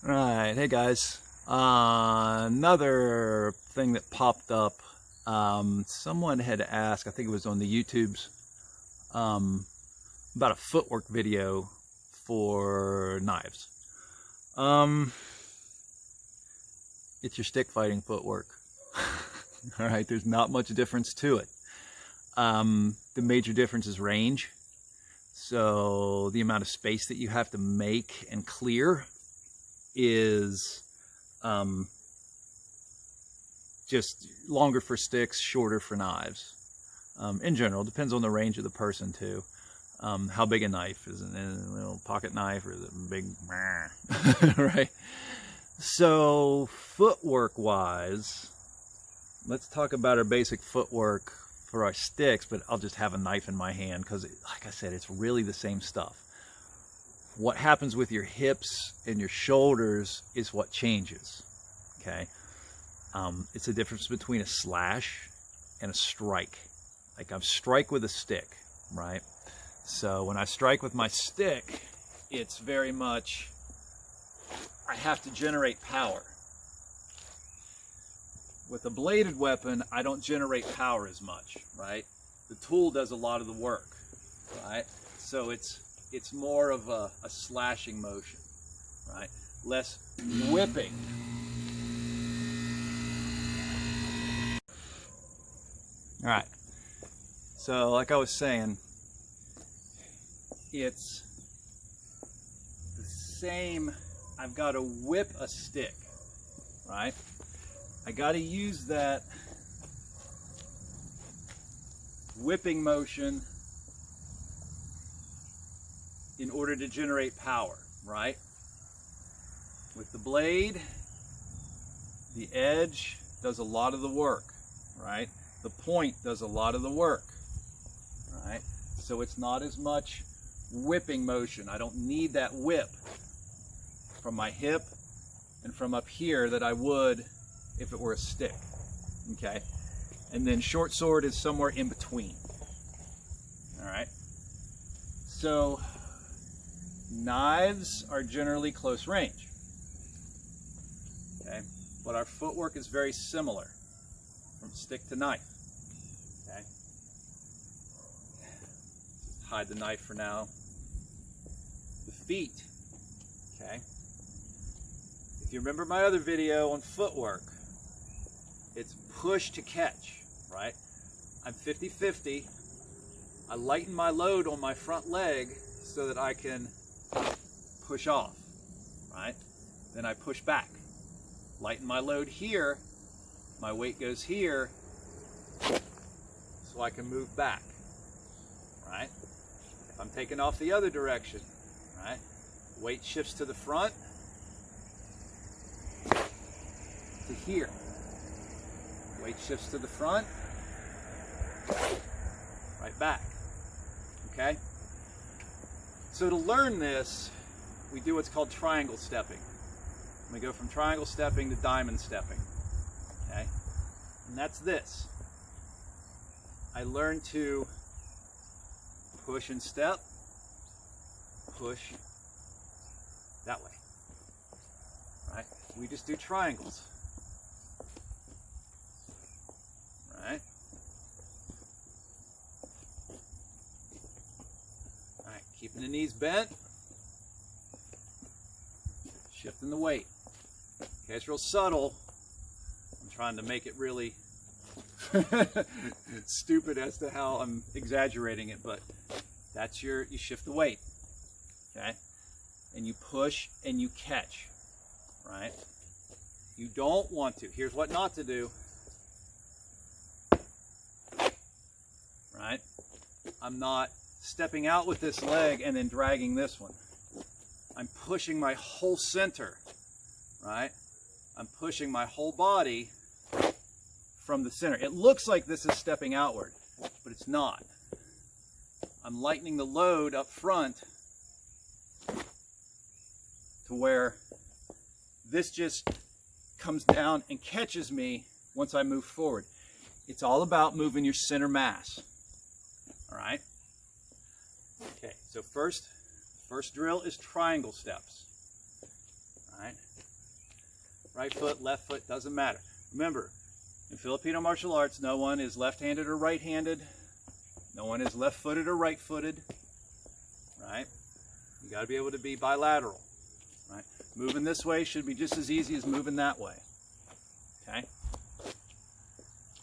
Right, hey guys. Another thing that popped up. Someone had asked, I think it was on the YouTubes, about a footwork video for knives. Um, it's your stick fighting footwork. All right, there's not much difference to it. The major difference is range. So the amount of space that you have to make and clear is just longer for sticks, shorter for knives. In general, depends on the range of the person too. How big a knife is it? A little pocket knife or is it big? Right. So footwork wise, let's talk about our basic footwork for our sticks, but I'll just have a knife in my hand because, like I said, it's really the same stuff. What happens with your hips and your shoulders is what changes, okay? It's the difference between a slash and a strike. Like I strike with a stick, right? So when I strike with my stick, it's very much, I have to generate power. With a bladed weapon, I don't generate power as much, right? The tool does a lot of the work, right? So it's more of a slashing motion, right? Less whipping. All right. So like I was saying, it's the same. I've got to whip a stick, right? I got to use that whipping motion in order to generate power, right? With the blade, the edge does a lot of the work, right? The point does a lot of the work, right? So it's not as much whipping motion. I don't need that whip from my hip and from up here that I would if it were a stick, okay? And then short sword is somewhere in between, all right? So knives are generally close range, okay? But our footwork is very similar from stick to knife, okay? Just hide the knife for now. The feet, okay? If you remember my other video on footwork, it's push to catch, right? I'm 50-50. I lighten my load on my front leg so that I can push off, right? Then I push back. Lighten my load here, my weight goes here, so I can move back, right? If I'm taking off the other direction, right? Weight shifts to the front, to here. Weight shifts to the front, right back, okay? So to learn this, we do what's called triangle stepping. We go from triangle stepping to diamond stepping, okay? And that's this. I learn to push and step, push that way, right? We just do triangles. Right. All right, keeping the knees bent, shifting the weight. Okay, it's real subtle. I'm trying to make it really stupid as to how I'm exaggerating it, but that's you shift the weight, okay? And you push and you catch, right? You don't want to. Here's what not to do. Right? I'm not stepping out with this leg and then dragging this one. I'm pushing my whole center, right? I'm pushing my whole body from the center. It looks like this is stepping outward, but it's not. I'm lightening the load up front to where this just comes down and catches me once I move forward. It's all about moving your center mass. All right. Okay, so first drill is triangle steps. All right. right foot, left foot, doesn't matter. Remember, in Filipino martial arts, no one is left-handed or right-handed. No one is left-footed or right-footed, right? You got to be able to be bilateral, right? Moving this way should be just as easy as moving that way, okay?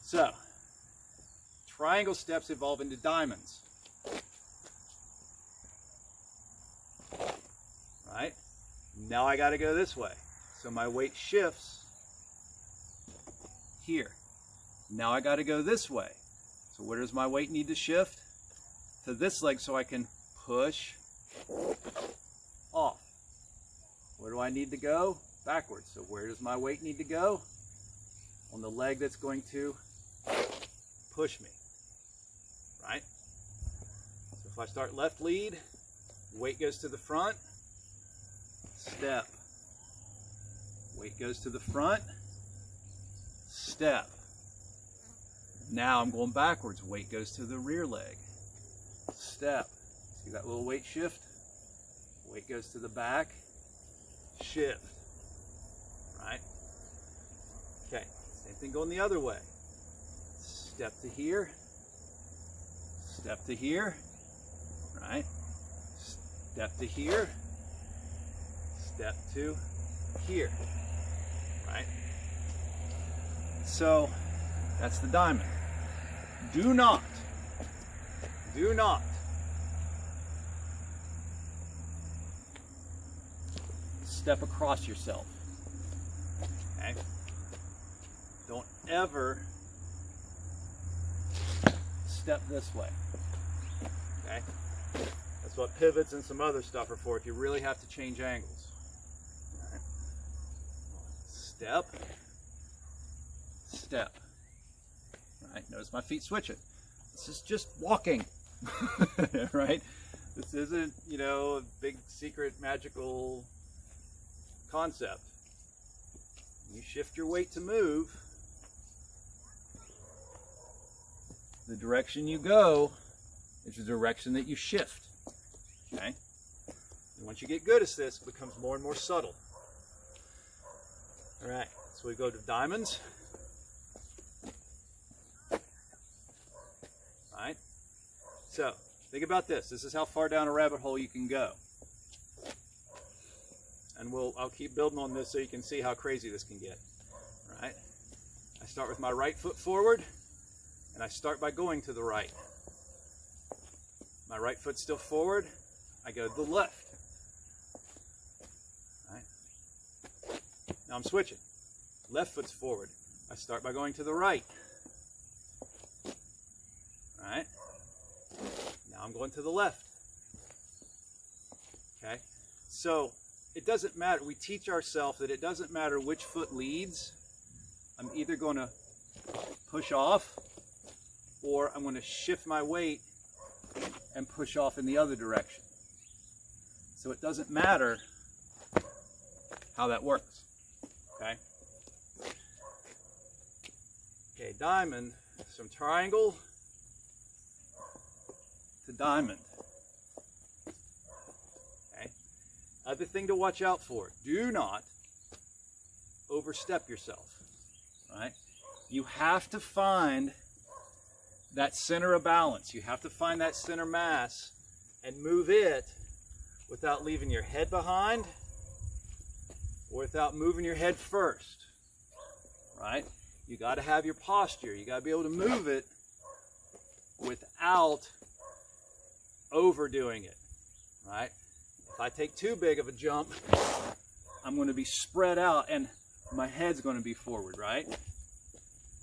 So, triangle steps evolve into diamonds, right? Now I got to go this way. So my weight shifts here. Now I got to go this way. So where does my weight need to shift? To this leg so I can push off. Where do I need to go? Backwards. So where does my weight need to go? On the leg that's going to push me, right? So if I start left lead, weight goes to the front, step. Weight goes to the front, step. Now I'm going backwards. Weight goes to the rear leg, step. See that little weight shift? Weight goes to the back, shift, right? Okay, same thing going the other way. Step to here, step to here, right? Step to here, step to here, right? So that's the diamond. Do not step across yourself, okay? Don't ever step this way, okay? That's what pivots and some other stuff are for, if you really have to change angles. All right. Step, step. Right? Notice my feet switching. This is just walking, right? This isn't, you know, a big secret magical concept. You shift your weight to move. The direction you go is the direction that you shift, okay? And once you get good at this, it becomes more and more subtle. All right, so we go to diamonds. Right? So, think about this. This is how far down a rabbit hole you can go. And I'll keep building on this so you can see how crazy this can get. Right? I start with my right foot forward, and I start by going to the right. My right foot's still forward, I go to the left. Right? Now I'm switching. Left foot's forward. I start by going to the right. Right? Now I'm going to the left. Okay? So it doesn't matter. We teach ourselves that it doesn't matter which foot leads. I'm either going to push off or I'm going to shift my weight and push off in the other direction. So it doesn't matter how that works. Okay? Okay, diamond, some triangle to diamond. Okay. Other thing to watch out for, do not overstep yourself. Right? You have to find that center of balance. You have to find that center mass and move it without leaving your head behind or without moving your head first. Right? You got to have your posture. You got to be able to move it without overdoing it, right? If I take too big of a jump, I'm going to be spread out and my head's going to be forward, right?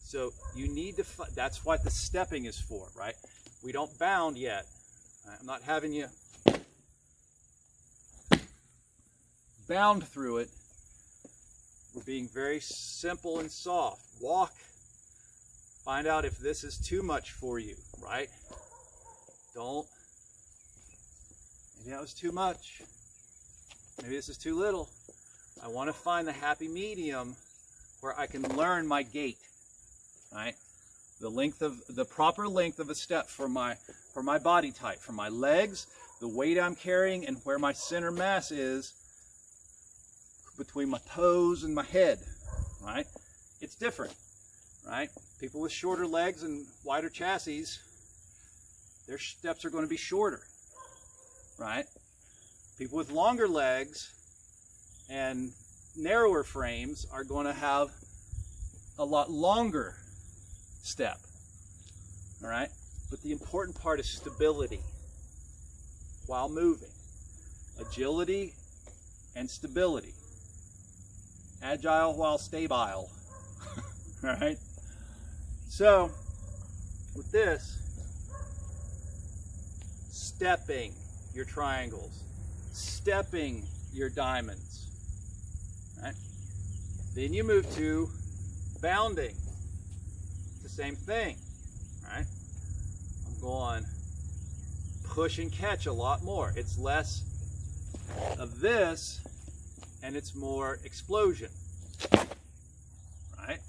So you need to, that's what the stepping is for, right? We don't bound yet. Right? I'm not having you bound through it. We're being very simple and soft. Walk. Find out if this is too much for you, right? Don't. Maybe that was too much. Maybe this is too little. I want to find the happy medium where I can learn my gait, right? The proper length of a step for my body type, for my legs, the weight I'm carrying, and where my center mass is between my toes and my head. right? It's different, right? People with shorter legs and wider chassis, their steps are going to be shorter, right? People with longer legs and narrower frames are going to have a lot longer step, all right? But the important part is stability while moving. Agility and stability. Agile while stable, all right? So, with this, stepping your triangles, stepping your diamonds, right? Then you move to bounding. It's the same thing, right? I'm going push and catch a lot more. It's less of this and it's more explosion, right?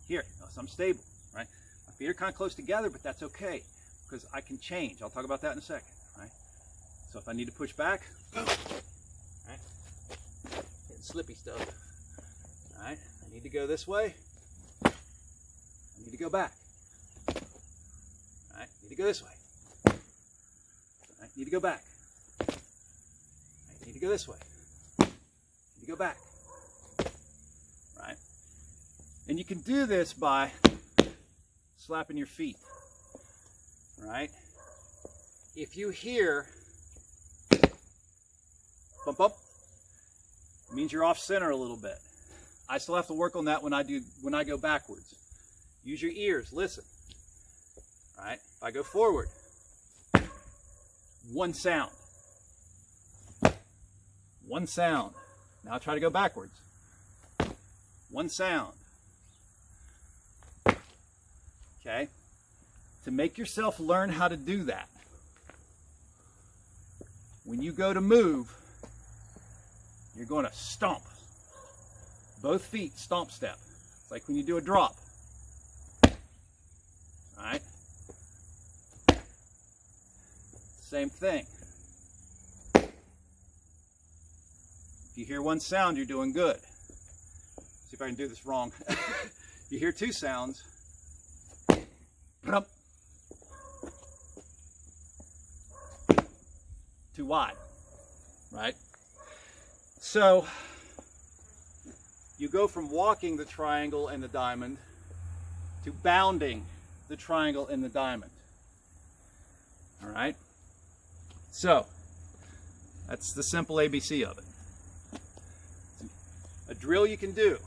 Here, notice I'm stable, right? My feet are kind of close together, but that's okay because I can change. I'll talk about that in a second, right? So if I need to push back, boom, right? Getting slippy stuff, all right? I need to go this way. I need to go back, all right? I need to go this way. I need to go back. I need to go this way. I need to go back. Right? And you can do this by slapping your feet. Right? If you hear bump up, it means you're off center a little bit. I still have to work on that when I go backwards. Use your ears, listen. Right? If I go forward, one sound. One sound. Now I'll try to go backwards. One sound. Okay? To make yourself learn how to do that, when you go to move, you're going to stomp. Both feet, stomp step. It's like when you do a drop. All right? Same thing. If you hear one sound, you're doing good. See if I can do this wrong. If you hear two sounds, too wide, right? So you go from walking the triangle and the diamond to bounding the triangle and the diamond. All right? So, that's the simple ABC of it. A drill you can do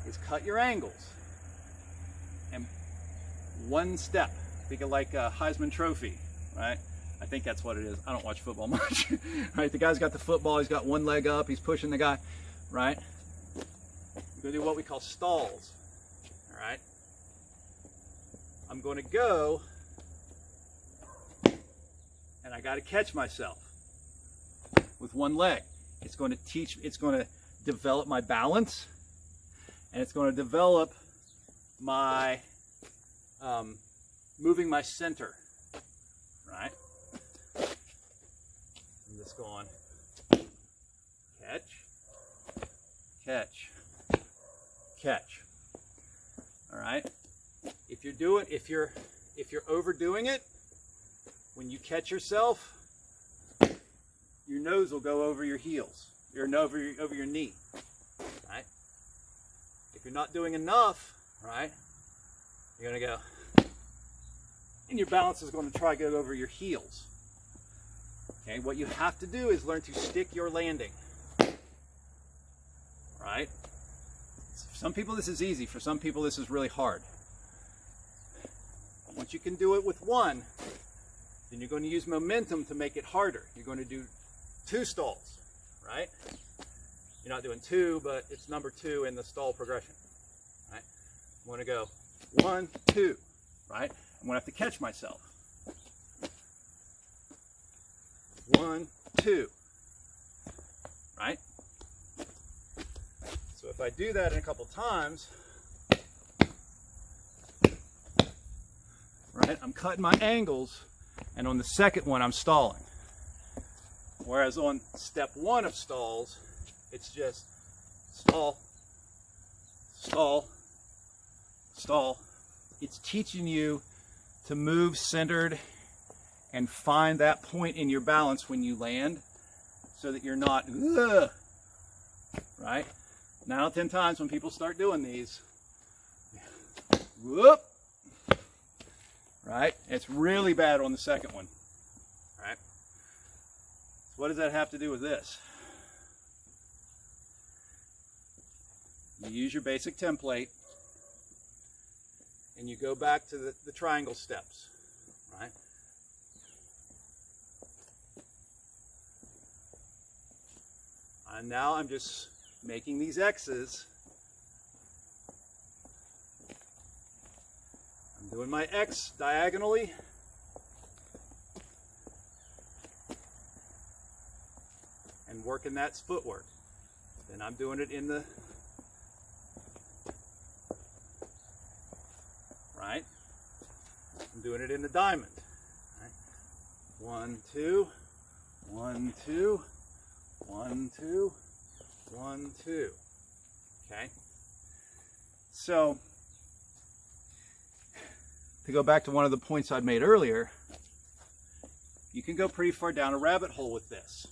is cut your angles and one step. Think of like a Heisman Trophy, right? I think that's what it is. I don't watch football much, right? The guy's got the football, he's got one leg up, he's pushing the guy, right? We're going to do what we call stalls, all right? I'm going to go and I got to catch myself with one leg. It's going to develop my balance, and it's going to develop my moving my center, right? I'm just going catch, catch, catch. All right. If you're overdoing it, when you catch yourself, your nose will go over your heels, over your knee, right? If you're not doing enough, right, you're going to go, and your balance is going to try to go over your heels. Okay, what you have to do is learn to stick your landing, right? For some people this is easy, for some people this is really hard. Once you can do it with one, then you're going to use momentum to make it harder. You're going to do two stalls, right? You're not doing two, but it's number two in the stall progression, right? I'm going to go 1, 2, right? I'm going to have to catch myself. 1, 2, right? So if I do that in a couple times, right, I'm cutting my angles, and on the second one I'm stalling. Whereas on step 1 of stalls, it's just stall, stall, stall. It's teaching you to move centered and find that point in your balance when you land so that you're not, right? 9 out of 10 times when people start doing these, whoop, right? It's really bad on the second one, right? What does that have to do with this? You use your basic template and you go back to the triangle steps, right? And now I'm just making these X's. I'm doing my X diagonally. And working that footwork. Then I'm doing it in the, right? I'm doing it in the diamond. Right? 1, 2, 1, 2, 1, 2, 1, 2. Okay? So, to go back to one of the points I made earlier, you can go pretty far down a rabbit hole with this.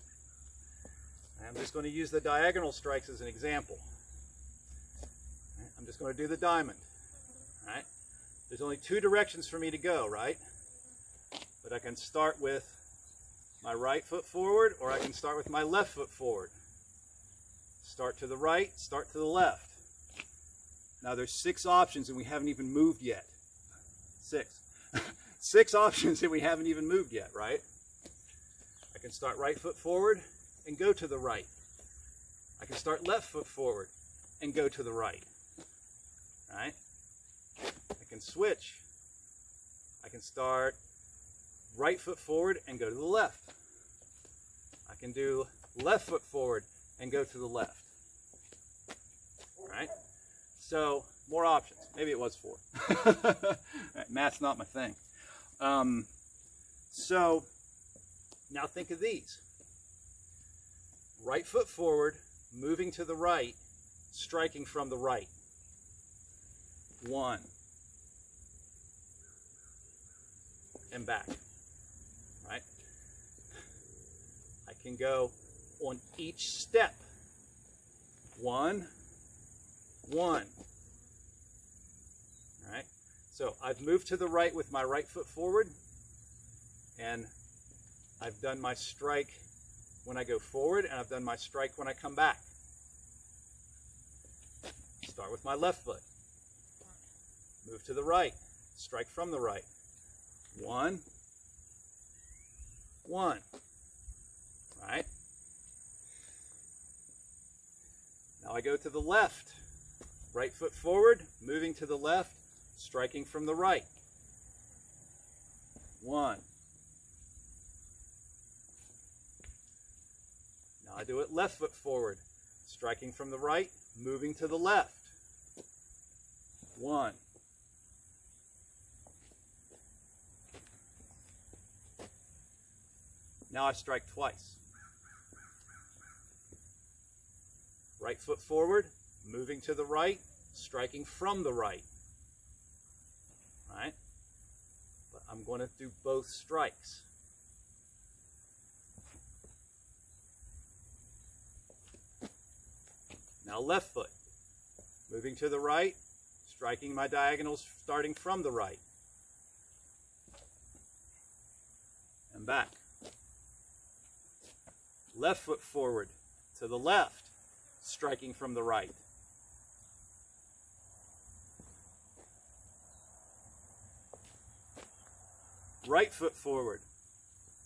I'm just going to use the diagonal strikes as an example. I'm just going to do the diamond. Right? There's only 2 directions for me to go, right? But I can start with my right foot forward, or I can start with my left foot forward. Start to the right, start to the left. Now there's 6 options and we haven't even moved yet. 6. 6 options and we haven't even moved yet, right? I can start right foot forward and go to the right. I can start left foot forward and go to the right. Right? I can switch. I can start right foot forward and go to the left. I can do left foot forward and go to the left. Right? So, more options. Maybe it was 4. Right, math's not my thing. So, now think of these. Right foot forward, moving to the right, striking from the right. 1. And back. Right? I can go on each step. 1, 1. Right? So I've moved to the right with my right foot forward, and I've done my strike when I go forward, and I've done my strike when I come back. Start with my left foot. Move to the right. Strike from the right. 1, 1. Right? Now I go to the left. Right foot forward, moving to the left, striking from the right. 1. Now I do it left foot forward, striking from the right, moving to the left. 1. Now I strike twice. Right foot forward, moving to the right, striking from the right. Right? But I'm going to do both strikes. Now left foot, moving to the right, striking my diagonals starting from the right. And back. Left foot forward to the left, striking from the right. Right foot forward,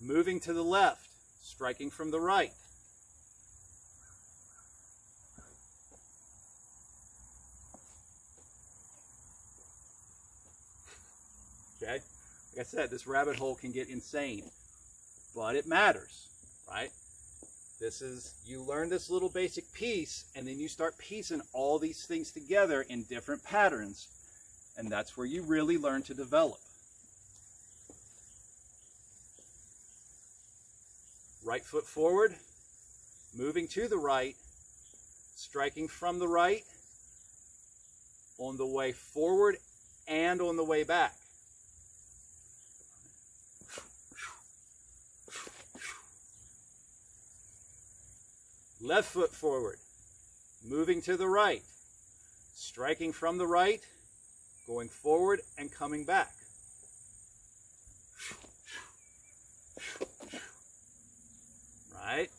moving to the left, striking from the right. Okay? Like I said, this rabbit hole can get insane, but it matters, right? This is, you learn this little basic piece, and then you start piecing all these things together in different patterns, and that's where you really learn to develop. Right foot forward, moving to the right, striking from the right on the way forward and on the way back. Left foot forward, moving to the right, striking from the right, going forward and coming back. Right?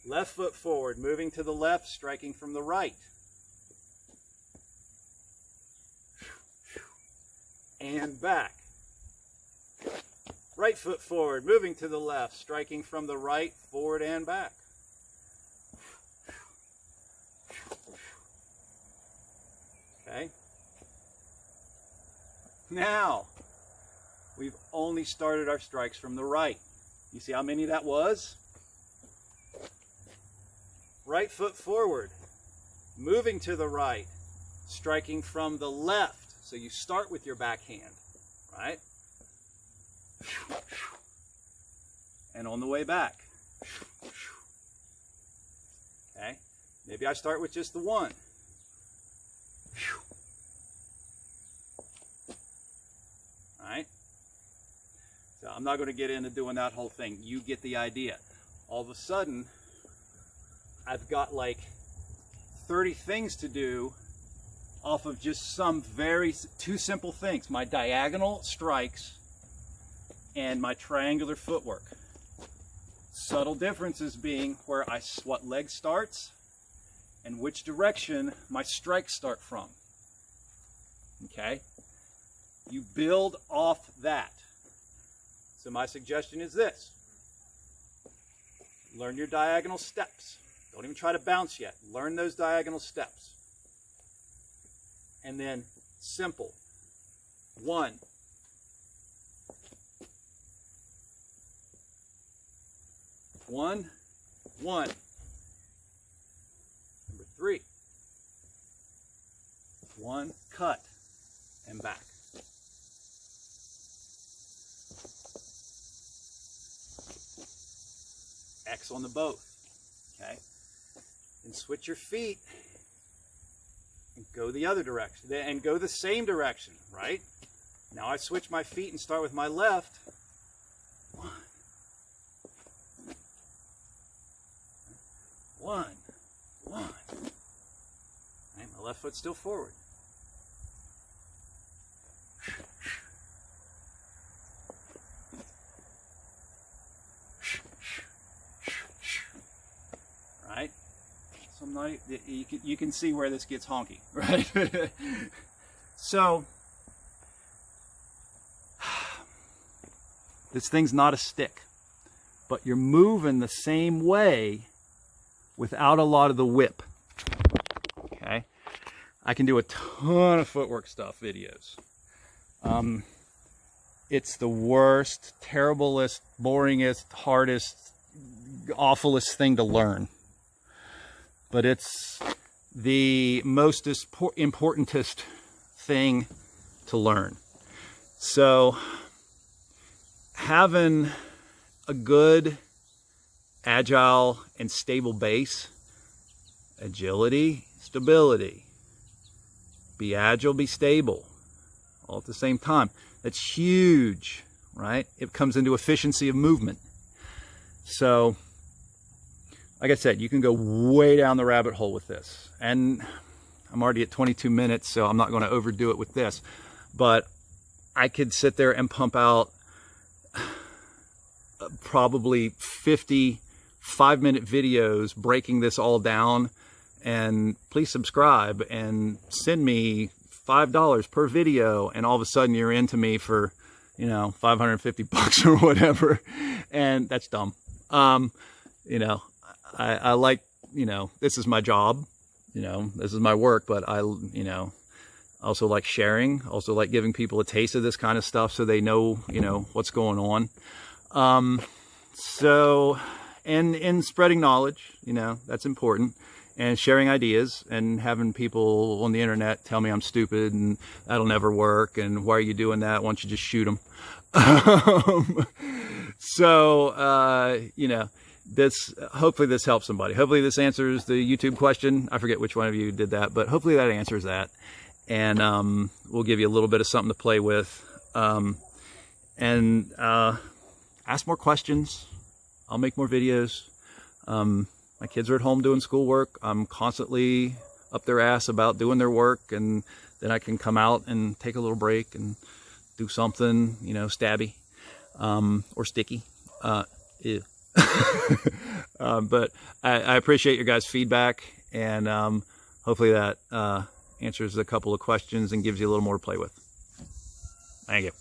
Left foot forward, moving to the left, striking from the right. And back. Right foot forward, moving to the left, striking from the right, forward and back. Okay. Now, we've only started our strikes from the right. You see how many that was? Right foot forward, moving to the right, striking from the left. So you start with your backhand, right? And on the way back. Okay, maybe I start with just the one. Alright? So I'm not going to get into doing that whole thing. You get the idea. All of a sudden, I've got like 30 things to do off of just some two simple things. My diagonal strikes and my triangular footwork. Subtle differences being what leg starts and which direction my strikes start from. Okay? You build off that. So my suggestion is this. Learn your diagonal steps. Don't even try to bounce yet. Learn those diagonal steps. And then simple. 1. 1, 1. Number 3. 1, cut, and back. X on the both. Okay? And switch your feet and go the other direction. And go the same direction, right? Now I switch my feet and start with my left. 1. 1. 1. Okay, my left foot's still forward. Right? So I'm not, you can see where this gets honky, right? So this thing's not a stick, but you're moving the same way without a lot of the whip. Okay, I can do a ton of footwork stuff videos. It's the worst, terriblest, boringest, hardest, awfulest thing to learn. But it's the most importantest thing to learn. So having a good, agile, and stable base, agility, stability, be agile, be stable, all at the same time. That's huge, right? It comes into efficiency of movement. So, like I said, you can go way down the rabbit hole with this. And I'm already at 22 minutes, so I'm not going to overdo it with this. But I could sit there and pump out probably 50 5-minute videos breaking this all down. And please subscribe and send me $5 per video, and all of a sudden you're into me for, you know, 550 bucks or whatever. And that's dumb. You know, I like, you know, this is my job, you know, this is my work, but I, you know, also like sharing, also like giving people a taste of this kind of stuff so they know, you know, what's going on. So, and in spreading knowledge, you know, that's important. And sharing ideas and having people on the internet tell me I'm stupid and that'll never work and why are you doing that? Why don't you just shoot them? So, you know, hopefully this helps somebody. Hopefully this answers the YouTube question. I forget which one of you did that, but hopefully that answers that. And we'll give you a little bit of something to play with. Ask more questions. I'll make more videos. My kids are at home doing schoolwork. I'm constantly up their ass about doing their work, and then I can come out and take a little break and do something, you know, stabby or sticky. Ew. But I appreciate your guys' feedback, and hopefully that answers a couple of questions and gives you a little more to play with. Thank you.